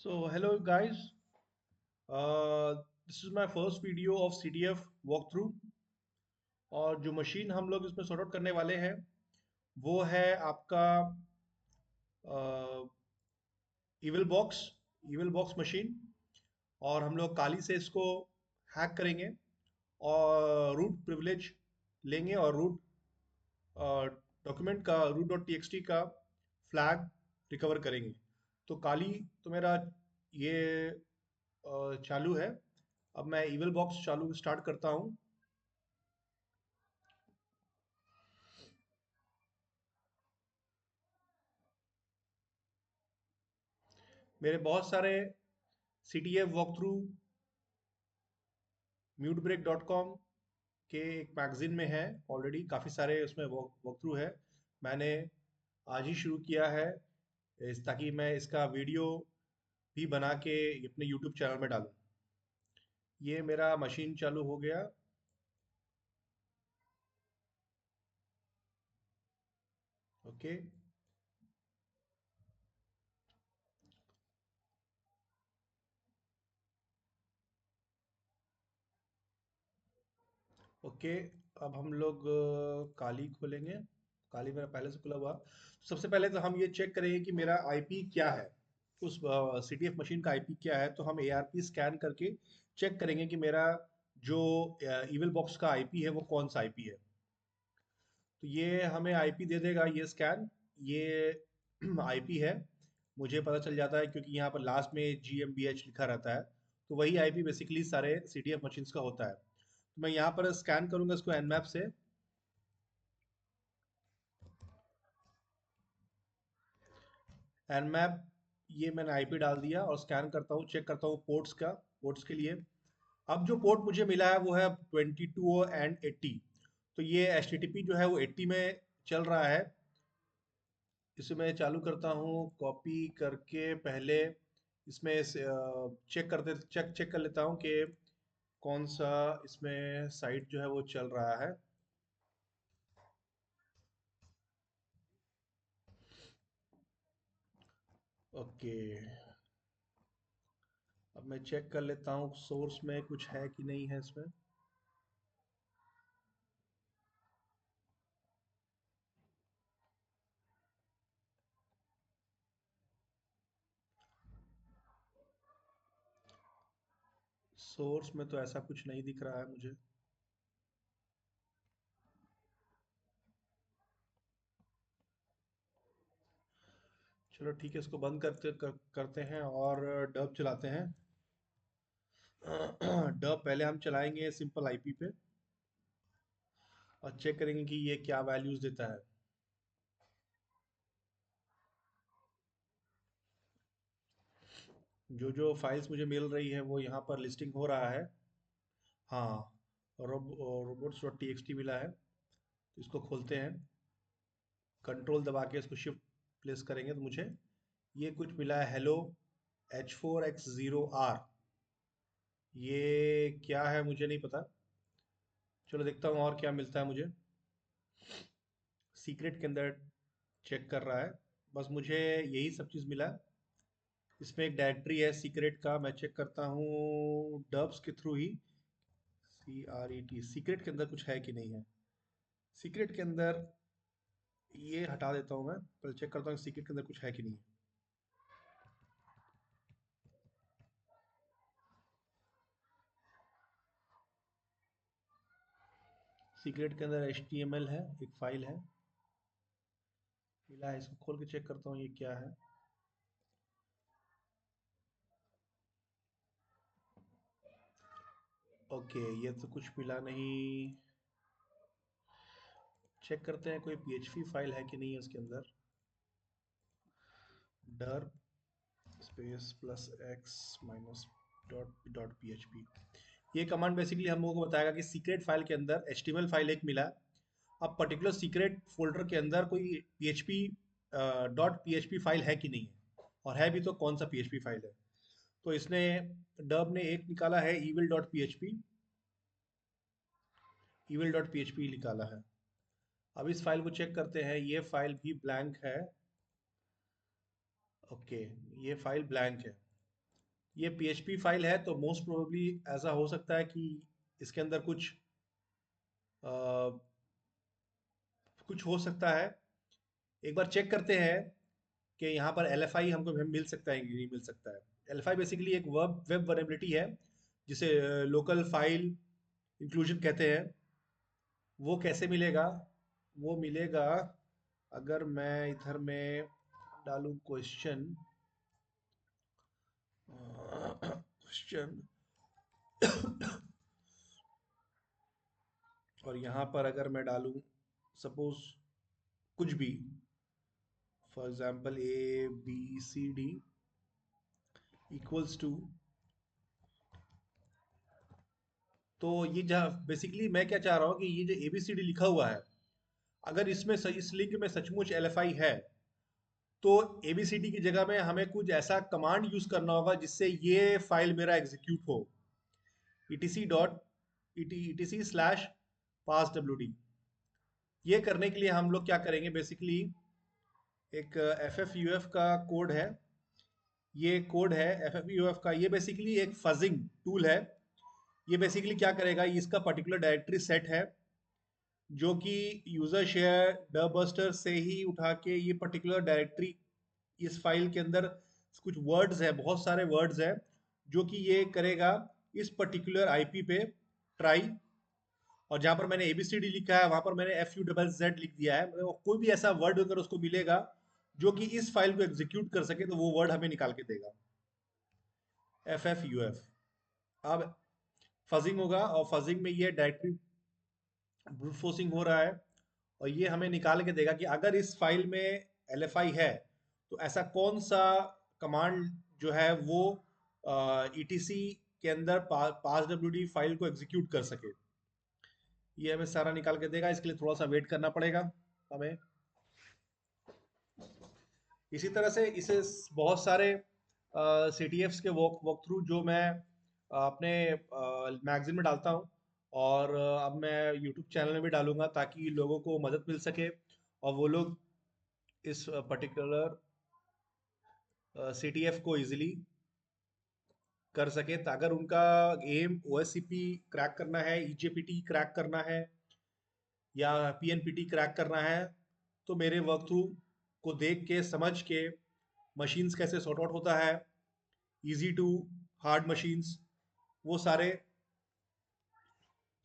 So hello guys, this is my first video of CTF walkthrough और जो machine हम लोग इसमें सॉर्ट आउट करने वाले हैं वो है आपका इविल बॉक्स मशीन। और हम लोग काली से इसको हैक करेंगे और रूट प्रिविलेज लेंगे और रूट डॉक्यूमेंट का रूट डॉट टी का फ्लैग रिकवर करेंगे। तो काली तो मेरा ये चालू है। अब मैं इविल बॉक्स चालू स्टार्ट करता हूँ। मेरे बहुत सारे C T F walk through म्यूटब्रेक.com के एक मैगजीन में है। ऑलरेडी काफ़ी सारे उसमें वॉक थ्रू है। मैंने आज ही शुरू किया है ताकि मैं इसका वीडियो भी बना के अपने यूट्यूब चैनल में डालूं। ये मेरा मशीन चालू हो गया। ओके। ओके। अब हम लोग काली खोलेंगे। काली मेरा पहले से खुला हुआ। सबसे पहले तो हम ये चेक करेंगे कि मेरा आईपी क्या है। उस सीटीएफ मशीन का आईपी क्या है, तो हम एआरपी स्कैन करके चेक करेंगे कि मेरा जो इविल बॉक्स का आईपी है वो कौन सा आईपी है। तो ये हमें आईपी दे देगा ये स्कैन। ये आईपी है। मुझे पता चल जाता है क्योंकि यहाँ पर लास्ट में GmbH लिखा रहता है। तो वही आईपी बेसिकली सारे सीटीएफ मशीन्स का होता है। तो मैं यहाँ पर स्कैन करूंगा इसको एनमैप से। एनमैप ये मैंने आईपी डाल दिया और स्कैन करता हूँ, चेक करता हूँ पोर्ट्स के लिए। अब जो पोर्ट मुझे मिला है वो है 22 एंड 80। तो ये एच जो है वो 80 में चल रहा है। इसे मैं चालू करता हूँ कॉपी करके। पहले इसमें चेक कर लेता हूँ कि कौन सा इसमें साइट जो है वो चल रहा है। ओके। अब मैं चेक कर लेता हूँ सोर्स में कुछ है कि नहीं है इसमें। सोर्स में तो ऐसा कुछ नहीं दिख रहा है मुझे। चलो ठीक है, इसको बंद करते हैं और डब चलाते हैं। डब पहले हम चलाएंगे सिंपल आईपी पे और चेक करेंगे कि ये क्या वैल्यूज देता है। जो जो फाइल्स मुझे मिल रही है वो यहाँ पर लिस्टिंग हो रहा है। हाँ, robots dot T X T मिला है। तो इसको खोलते हैं। कंट्रोल दबा के इसको शिफ्ट प्लेस करेंगे तो मुझे ये कुछ मिला है, हेलो H4X0R। ये क्या है मुझे नहीं पता। चलो देखता हूँ और क्या मिलता है मुझे। सीक्रेट के अंदर चेक कर रहा है। बस मुझे यही सब चीज़ मिला। इसमें एक डायरेक्टरी है सीक्रेट का, मैं चेक करता हूँ डब्स के थ्रू ही। CRET सीक्रेट के अंदर कुछ है कि नहीं है। सीक्रेट के अंदर ये हटा देता हूँ मैं, पहले चेक करता हूँ सीक्रेट के अंदर कुछ है कि नहीं। सीक्रेट के अंदर HTML है, एक फाइल है मिला है। इसको खोल के चेक करता हूँ ये क्या है। ओके, ये तो कुछ मिला नहीं। चेक करते हैं कोई PHP फाइल है कि नहीं है उसके अंदर। डर space plus x minus dot dot PHP। ये कमांड बेसिकली हम लोगों को बताएगा कि सीक्रेट फाइल के अंदर HTML फाइल एक मिला। अब पर्टिकुलर सीक्रेट फोल्डर के अंदर कोई PHP डॉट PHP फाइल है कि नहीं है, और है भी तो कौन सा PHP फाइल है। तो इसने डब ने एक निकाला है evil डॉट PHP निकाला है। अब इस फाइल को चेक करते हैं, ये फाइल भी ब्लैंक है। ओके, ये फाइल ब्लैंक है। ये PHP फाइल है, तो मोस्ट प्रोबेबली ऐसा हो सकता है कि इसके अंदर अ, कुछ हो सकता है। एक बार चेक करते हैं कि यहाँ पर LFI हमको मिल सकता है कि नहीं मिल सकता है। LFI बेसिकली एक वेब वनरेबिलिटी है, जिसे लोकल फाइल इंक्लूजन कहते हैं। वो कैसे मिलेगा? वो मिलेगा अगर मैं इधर में डालूं क्वेश्चन, क्वेश्चन, और यहाँ पर अगर मैं डालूं सपोज कुछ भी, for example ABCD equals to, तो ये जहाँ बेसिकली मैं क्या चाह रहा हूँ कि ये जो ABCD लिखा हुआ है, अगर इसमें इस लिंक में सचमुच LFI है, तो ABCD की जगह में हमें कुछ ऐसा कमांड यूज करना होगा जिससे ये फाइल मेरा एग्जीक्यूट हो। etc.etc/passwd। ये करने के लिए हम लोग क्या करेंगे, बेसिकली एक FFUF का कोड है। ये कोड है FFUF का, ये बेसिकली एक फजिंग टूल है। ये बेसिकली क्या करेगा, इसका पर्टिकुलर डायरेक्टरी सेट है जो कि यूजर शेयर डबस्टर से ही उठा के ये पर्टिकुलर डायरेक्टरी, इस फाइल के अंदर कुछ वर्ड्स है, बहुत सारे वर्ड्स है, जो कि ये करेगा इस पर्टिकुलर आईपी पे ट्राई। और जहां पर मैंने ABCD लिखा है वहां पर मैंने FUZZ लिख दिया है, मतलब कोई भी ऐसा वर्ड अगर उसको मिलेगा जो कि इस फाइल को एग्जीक्यूट कर सके, तो वो वर्ड हमें निकाल के देगा। FFUF। अब फजिंग होगा, और फजिंग में ये डायरेक्टरी ब्रूट फोर्सिंग हो रहा है, और ये हमें निकाल के देगा कि अगर इस फाइल में LFI है, तो ऐसा कौन सा कमांड जो है वो ETC के अंदर पास WD फाइल को एग्जीक्यूट कर सके। ये हमें सारा निकाल के देगा, इसके लिए थोड़ा सा वेट करना पड़ेगा हमें। इसी तरह से इसे बहुत सारे CTFs के वॉक वॉक थ्रू जो मैं अपने मैगजीन में डालता हूँ, और अब मैं यूट्यूब चैनल में भी डालूंगा ताकि लोगों को मदद मिल सके, और वो लोग इस पर्टिकुलर CTF को इजीली कर सके। तो अगर उनका एम OSCP क्रैक करना है, EJPT क्रैक करना है, या PNPT क्रैक करना है, तो मेरे वर्क थ्रू को देख के समझ के मशीन्स कैसे सॉर्ट आउट होता है, इजी टू हार्ड मशीन्स, वो सारे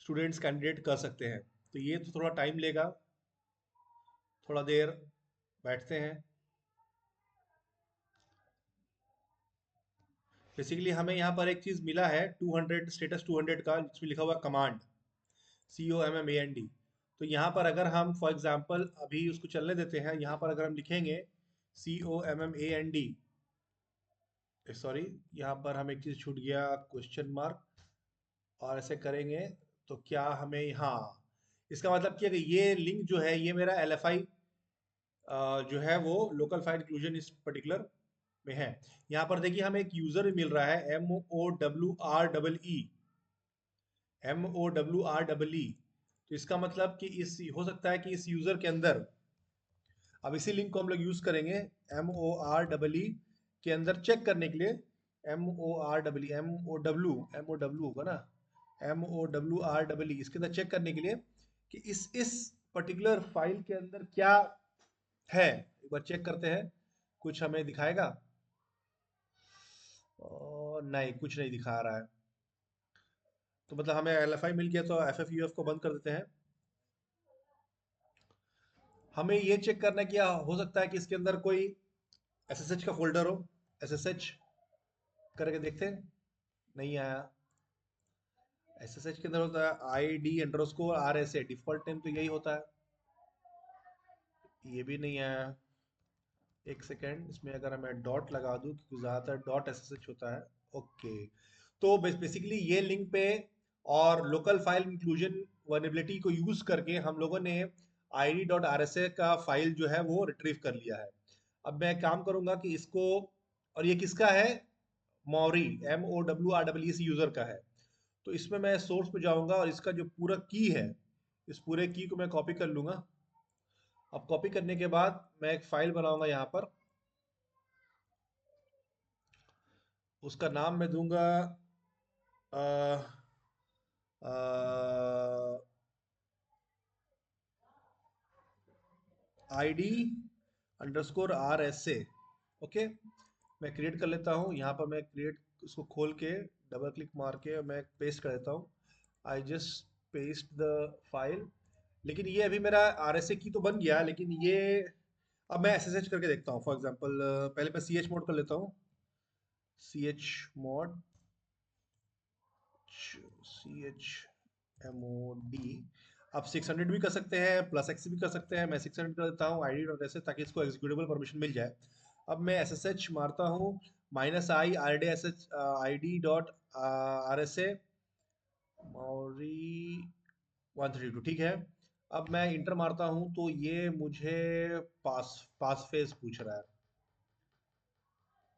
स्टूडेंट्स कैंडिडेट कर सकते हैं। तो ये तो थोड़ा टाइम लेगा, थोड़ा देर बैठते हैं। बेसिकली हमें यहाँ पर एक चीज़ मिला है 200 स्टेटस 200 का, जिसमें लिखा हुआ कमांड COMMAND। तो यहाँ पर अगर हम फॉर एग्जांपल अभी उसको चलने देते हैं, यहाँ पर अगर हम लिखेंगे COMMAND, सॉरी, यहाँ पर हम एक चीज़ छूट गया, क्वेश्चन मार्क, और ऐसे करेंगे तो क्या हमें, हाँ, इसका मतलब कि अगर ये लिंक जो है ये मेरा LFI जो है वो लोकल फाइल इंक्लूजन इस पर्टिकुलर में है। यहाँ पर देखिए हमें एक यूजर मिल रहा है MOWREE। तो इसका मतलब कि इस हो सकता है कि इस यूजर के अंदर, अब इसी लिंक को हम लोग यूज करेंगे MOREE के अंदर चेक करने के लिए। MOREE होगा ना, MOWREE, इसके अंदर चेक करने के लिए कि इस पर्टिकुलर फाइल के अंदर क्या है। एक बार चेक करते हैं, कुछ हमें दिखाएगा, और नहीं, कुछ नहीं दिखा रहा है। तो मतलब हमें LFI मिल गया, तो FFUF को बंद कर देते हैं। हमें ये चेक करना है कि हो सकता है कि इसके अंदर कोई SSH का फोल्डर हो। SSH करके देखते हैं, नहीं आया। SSH के अंदर होता है ID_RSA, डिफॉल्ट नेम तो यही होता है, ये भी नहीं आया। एक सेकेंड, इसमें अगर मैं डॉट लगा दूं, क्योंकि ज़्यादातर डॉट SSH होता है। ओके, तो बेसिकली ये लिंक पे और लोकल फाइल इंक्लूजन वर्नेबिलिटी को यूज करके हम लोगों ने ID.RSA का फाइल जो है वो रिट्रीव कर लिया है। अब मैं काम करूंगा कि इसको, और ये किसका है, मौरी, MOWREE, इस यूजर का है। तो इसमें मैं सोर्स पे जाऊंगा और इसका जो पूरा की है, इस पूरे की को मैं कॉपी कर लूंगा। अब कॉपी करने के बाद मैं एक फाइल बनाऊंगा यहाँ पर, उसका नाम मैं दूंगा ID _RSA। ओके, मैं क्रिएट कर लेता हूँ। यहाँ पर मैं क्रिएट उसको खोल के डबल क्लिक मार के मैं पेस्ट कर देता हूँ। I just paste the file. लेकिन ये अभी मेरा RSA की तो बन गया, लेकिन ये अब मैं SSH करके देखता हूँ। फॉर एग्जांपल पहले मैं CH मोड कर लेता हूँ। CH mode, CHMOD। आप 600 भी कर सकते हैं, +X भी कर सकते हैं। मैं 600 कर देता हूँ ID डॉट ऐसे, ताकि इसको एग्जीक्यूटेबल परमिशन मिल जाए। अब मैं SSH मारता हूँ, -i ID डॉट RSA मौरी 132, ठीक है। अब मैं इंटर मारता हूँ तो ये मुझे पास पास फेज पूछ रहा है।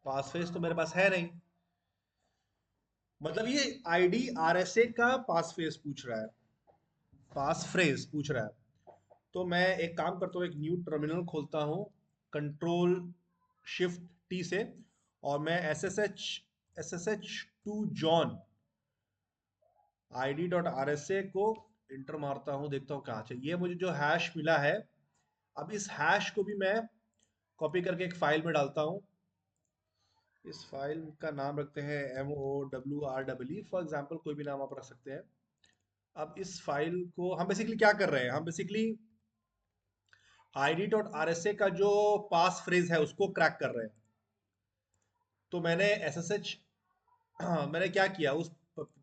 पास फेज तो मेरे पास है नहीं, मतलब ये ID RSA का पास फेज पूछ रहा है, पास फ्रेज पूछ रहा है। तो मैं एक काम करता हूँ, एक न्यू टर्मिनल खोलता हूँ, Ctrl+Shift+T से, और मैं SSH टू जॉन ID.RSA को इंटर मारता हूँ, देखता हूँ कहाँ चाहिए। ये मुझे जो हैश मिला है, अब इस हैश को भी मैं कॉपी करके एक फाइल में डालता हूँ। इस फाइल का नाम रखते हैं MOWREE, फॉर एग्जाम्पल कोई भी नाम आप रख सकते हैं। अब इस फाइल को हम बेसिकली क्या कर रहे हैं, हम बेसिकली ID.RSA का जो पास फ्रेज है उसको क्रैक कर रहे हैं। तो मैंने SSH मैंने क्या किया, उस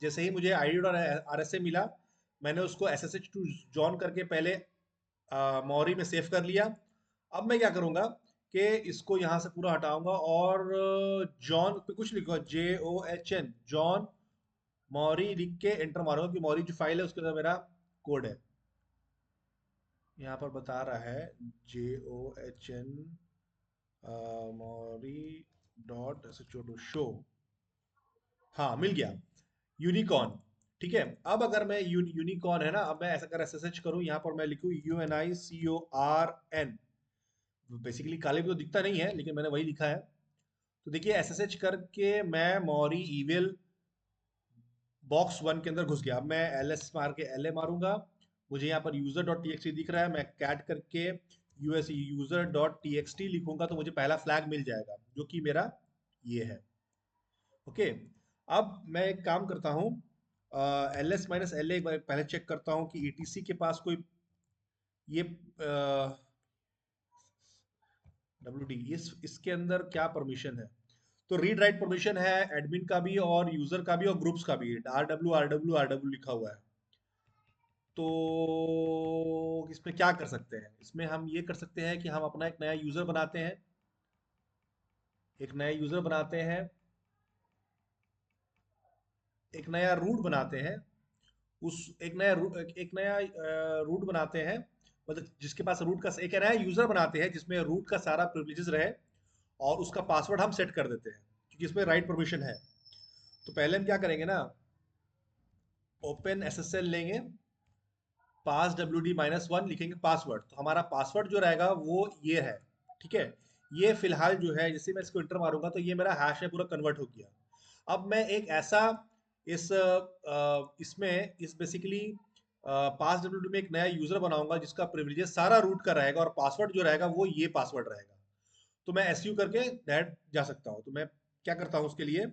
जैसे ही मुझे ID.RSA मिला, मैंने उसको SSH टू जॉन करके पहले मौरी में सेव कर लिया। अब मैं क्या करूंगा कि इसको यहाँ से पूरा हटाऊंगा और जॉन पे कुछ लिखूंगा, JOHN जॉन मौरी लिख के एंटर मारूंगा, कि मौरी जो फाइल है उसके अंदर मेरा कोड है। यहाँ पर बता रहा है JOHN मौरी .SHO। हाँ, मिल गया, यूनिकॉर्न। ठीक है। अब अगर मैं यूनिकॉर्न है ना, अब मैं ऐसा कर SSH करूं, यहाँ पर मैं लिखूं UNICORN। बेसिकली काले में तो दिखता नहीं है, लेकिन मैंने वही लिखा है। तो देखिए SSH करके मैं मौरी ईवेल बॉक्स 1 के अंदर घुस गया। अब मैं LS मार के LA मारूंगा, मुझे यहाँ पर user.txt दिख रहा है। मैं कैट करके US user.txt लिखूंगा तो मुझे पहला फ्लैग मिल जाएगा, जो कि मेरा ये है। ओके। अब मैं एक काम करता हूँ, LS-LA एक बार पहले चेक करता हूँ कि ETC के पास कोई ये WD इसके अंदर क्या परमिशन है। तो रीड राइट परमिशन है एडमिन का भी और यूजर का भी और ग्रुप्स का भी। RW लिखा हुआ है। तो इसमें क्या कर सकते हैं, इसमें हम ये कर सकते हैं कि हम अपना एक नया यूजर बनाते हैं, एक नया यूजर बनाते हैं, एक नया रूट बनाते हैं। उस एक नया रूट बनाते हैं, मतलब जिसके पास रूट का एक नया यूजर बनाते हैं जिसमें रूट का सारा प्रिविलेजेस रहे, और उसका पासवर्ड हम सेट कर देते हैं, क्योंकि इसमें राइट परमिशन है। तो पहले हम क्या करेंगे ना, ओपन SSL लेंगे, पास WD-1 लिखेंगे पासवर्ड। तो हमारा पासवर्ड जो रहेगा वो ये है, ठीक है। ये फिलहाल जो है, जैसे मैं इसको इंटर मारूंगा तो ये मेरा हैश है, पूरा कन्वर्ट हो गया। अब मैं एक ऐसा इसमें इस बेसिकली पास WD में एक नया यूजर बनाऊंगा जिसका प्रिविलेजेस सारा रूट का रहेगा, और पासवर्ड जो रहेगा वो ये पासवर्ड रहेगा। तो मैं SU करके डायरेक्ट जा सकता हूँ। तो मैं क्या करता हूँ उसके लिए,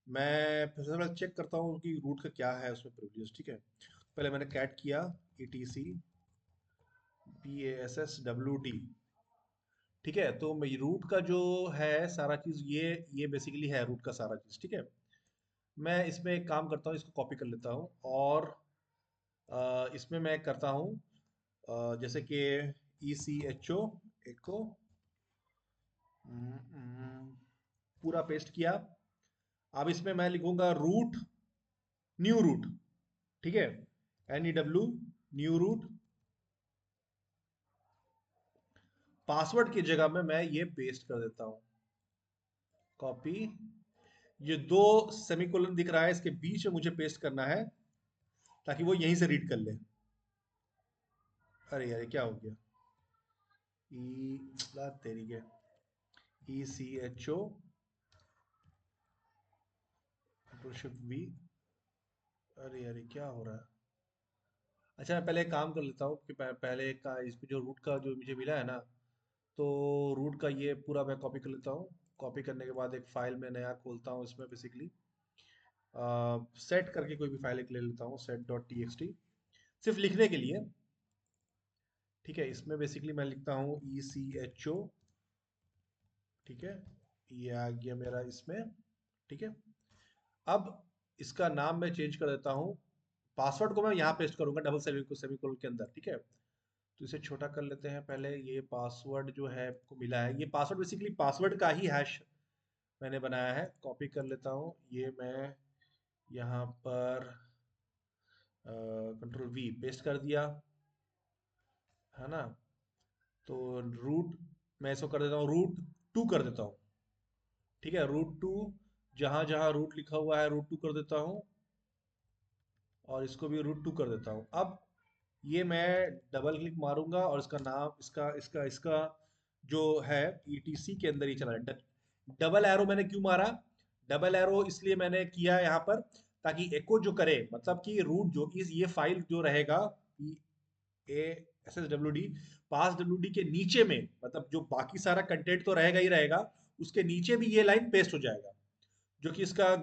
मैं सबसे पहले चेक करता हूँ कि रूट का क्या है उसमें प्रिविलेज, ठीक है। पहले मैंने कैट किया ETC PASSWD, ठीक है। तो रूट का जो है सारा चीज़, ये बेसिकली है रूट का सारा चीज़, ठीक है। मैं इसमें एक काम करता हूँ, इसको कॉपी कर लेता हूँ, और इसमें मैं करता हूँ जैसे कि ECHO एको पूरा पेस्ट किया। अब इसमें मैं लिखूंगा रूट, न्यू रूट, ठीक है, NEW न्यू रूट। पासवर्ड की जगह में मैं ये पेस्ट कर देता हूँ, कॉपी। ये दो सेमीकोलन दिख रहा है, इसके बीच में मुझे पेस्ट करना है, ताकि वो यहीं से रीड कर ले। अरे यार, ये क्या हो गया, ई तेरी के ECHO कंट्रोल शिफ्ट वी। अरे अरे क्या हो रहा है? अच्छा मैं पहले एक काम कर लेता हूँ कि पहले का इसमें जो रूट का जो मुझे मिला है ना, तो रूट का ये पूरा मैं कॉपी कर लेता हूँ। कॉपी करने के बाद एक फाइल में नया खोलता हूँ, इसमें बेसिकली सेट करके कोई भी फाइल एक ले लेता हूँ, set dot T X T, सिर्फ लिखने के लिए। ठीक है, इसमें बेसिकली मैं लिखता हूँ ई सी एच ओ। ठीक है, ये आ गया मेरा इसमें। ठीक है, अब इसका नाम मैं चेंज कर देता हूँ। पासवर्ड को मैं यहाँ पेस्ट करूंगा डबल सेमीकोलन के अंदर। ठीक है, तो इसे छोटा कर लेते हैं पहले। ये पासवर्ड जो है को मिला है, ये पासवर्ड बेसिकली पासवर्ड का ही हैश मैंने बनाया है। कॉपी कर लेता हूँ ये मैं यहाँ पर, कंट्रोल वी पेस्ट कर दिया, है ना। तो रूट, मैं इसको कर देता हूँ रूट टू कर देता हूँ। ठीक है, रूट टू, जहाँ जहाँ रूट लिखा हुआ है रूट टू कर देता हूँ, और इसको भी रूट टू कर देता हूँ। अब ये मैं डबल क्लिक मारूंगा और इसका नाम, इसका इसका इसका जो है ईटीसी के अंदर ही चला है। डबल एरो मैंने क्यों मारा? डबल एरो इसलिए मैंने किया यहाँ पर, ताकि एको जो करे, मतलब कि रूट जो इस ये फाइल जो रहेगा A S S W D, pass W D के नीचे में, मतलब जो बाकी सारा कंटेंट तो रहेगा ही रहेगा, उसके नीचे भी ये लाइन पेस्ट हो जाएगा, जो कि इसका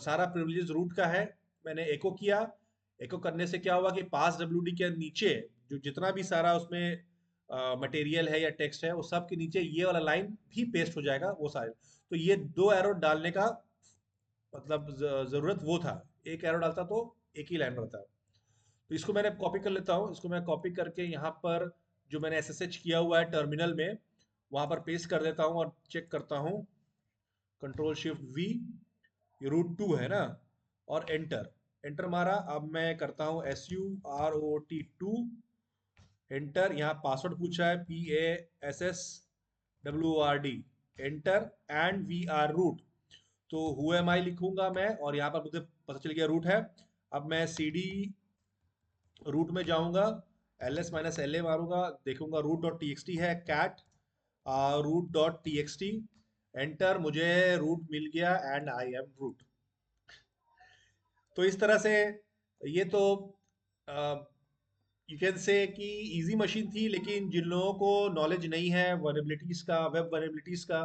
सारा प्रिविलेज रूट का है। मैंने एको किया। एको करने से क्या हुआ कि पास डब्ल्यू डी के नीचे जो जितना भी सारा उसमें मटेरियल है या टेक्स्ट है, वो सब के नीचे ये वाला लाइन भी पेस्ट हो जाएगा वो सारे। तो ये दो एरो डालने का मतलब जरूरत वो था। एक एरो डालता तो एक ही लाइन रहता। तो इसको मैंने कॉपी कर लेता हूँ। इसको मैं कॉपी करके यहाँ पर जो मैंने एसएसएच किया हुआ है टर्मिनल में, वहां पर पेस्ट कर देता हूँ और चेक करता हूँ। कंट्रोल शिफ्ट वी, ये रूट टू है ना, और एंटर। एंटर मारा। अब मैं करता हूँ SUROT2, एंटर। यहाँ पासवर्ड पूछा है PASSWORD, enter. And we are root, तो हु एम आई लिखूंगा मैं, और यहाँ पर मुझे पता चल गया रूट है। अब मैं CD रूट में जाऊंगा, ls माइनस LA मारूंगा, देखूंगा root dot T X T है, cat root dot T X T, enter. मुझे रूट मिल गया एंड आई एम रूट। तो इस तरह से ये तो यू कैन से कि इजी मशीन थी, लेकिन जिन लोगों को नॉलेज नहीं है वनरेबिलिटीज का, वेब वनरेबिलिटीज का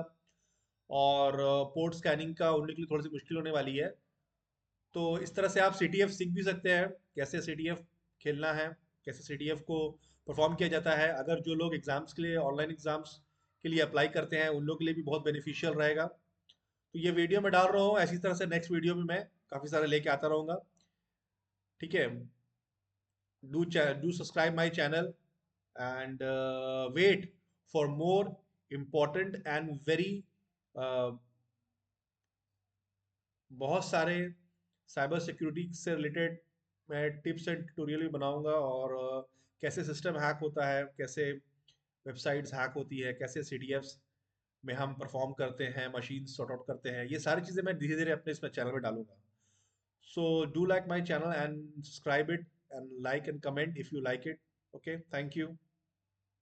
और पोर्ट स्कैनिंग का, उनके लिए थोड़ी सी मुश्किल होने वाली है। तो इस तरह से आप CTF सीख भी सकते हैं, कैसे CTF खेलना है, कैसे CTF को परफॉर्म किया जाता है। अगर जो लोग एग्जाम्स के लिए, ऑनलाइन एग्जाम्स के लिए अप्लाई करते हैं, उन लोग के लिए भी बहुत बेनिफिशियल रहेगा। तो ये वीडियो मैं डाल रहा हूँ, ऐसी तरह से नेक्स्ट वीडियो में मैं काफ़ी सारे लेके आता रहूँगा। ठीक है, do subscribe my channel and wait for more important and very बहुत सारे साइबर सिक्योरिटी से रिलेटेड मैं टिप्स एंड ट्यूटोरियल भी बनाऊंगा, और कैसे सिस्टम हैक होता है, कैसे वेबसाइट्स हैक होती है, कैसे CDFs में हम परफॉर्म करते हैं, मशीन सॉर्ट आउट करते हैं, ये सारी चीज़ें मैं धीरे धीरे अपने इसमें चैनल में डालूंगा। So do like my channel and subscribe it, and like and comment if you like it. Okay, thank you.